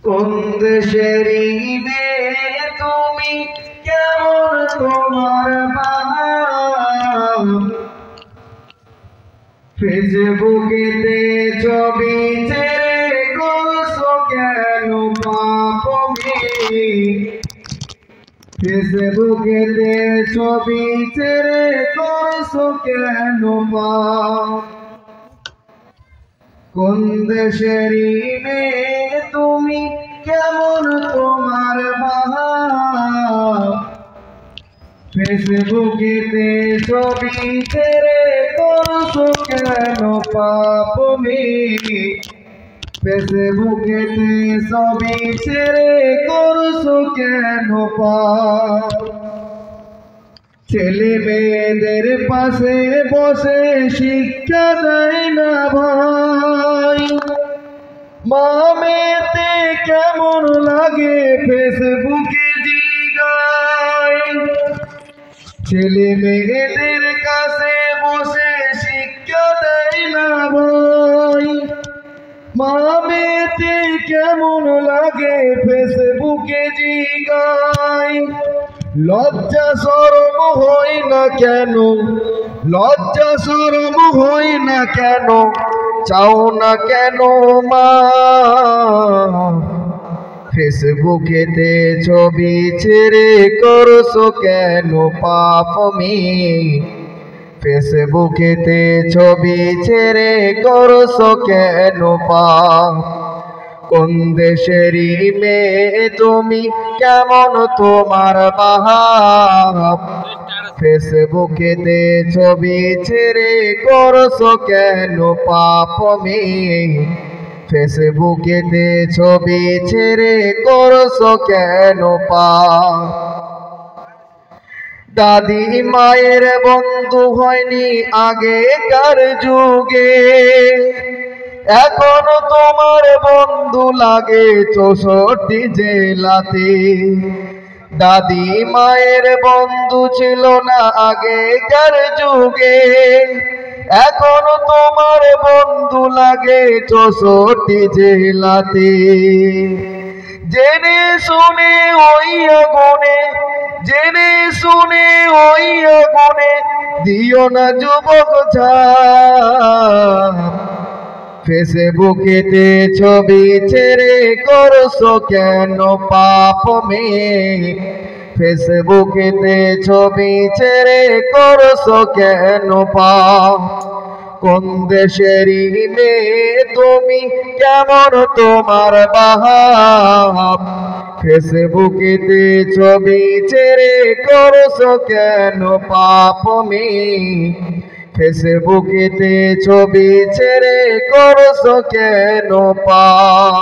কোন দেশেরই মেয়ে তুমি, কেমন তোমার ভাব, ফেসবুকেতে ছবি ছেড়ে করছো কেন পাপ মেয়ে, ফেসবুকেতে ছবি ছেড়ে করছো কেন পাপ। কোন দেশেরই মেয়ে তুমি, কেমন তোমার ভাব, ফেসবুকেতে ছবি ছেড়ে করছো কেন পাপ মেয়ে, ফেসবুকেতে ছবি ছেড়ে করছো কেন পাপ। ছেলে মেয়েদের পাশে বসে শিক্ষা দেয় না ভাই, মা মেয়েতে কেমন লাগে ফেসবুকে জিগায়। ছেলে মেয়েদের কাছে বসে শিক্ষা দেয় না ভাই, মা মেয়েতে কেমন লাগে ফেসবুকে জিগায়। লজ্জা শরম হয় না কেন, লজ্জা শরম হয় না কেন, চাও না কেন মা, ফেসবুকেতে ছবি ছেড়ে করছো কেন পাপ মেয়ে, ফেসবুকেতে ছবি ছেড়ে করছো কেন পাপ। কোন দেশেরই মেয়ে তুমি, কেমন তোমার ভাব, ফেসবুকেতে ছবি ছেড়ে করছো কেন পাপ মেয়ে, ফেসবুকেতে ছবি ছেড়ে করছো কেন পাপ। দাদি মায়ের বন্ধু হয়নি আগেকার যুগে, এখনো তোমার বন্ধু লাগে 64 জেলাতে। দাদি মায়ের বন্ধু ছিল না আগেকার যুগে, এখনো তোমার বন্ধু লাগে 64 জেলাতে। জেনে শুনে ওই আগুনে, জেনে শুনে ওই আগুনে দিও না যুবক ঝাঁপ, ফেসবুকেতে ছবি ছেড়ে করছো কেন পাপ মেয়ে, ফেসবুকেতে ছবি ছেড়ে করছো কেন পাপ। কোন দেশেরই মেয়ে তুমি, কেমন তোমার ভাব, ফেসবুকেতে ছবি ছেড়ে করছো কেন পাপ মেয়ে, ফেসবুকেতে ছবি ছেড়ে করছো কেন পাপ।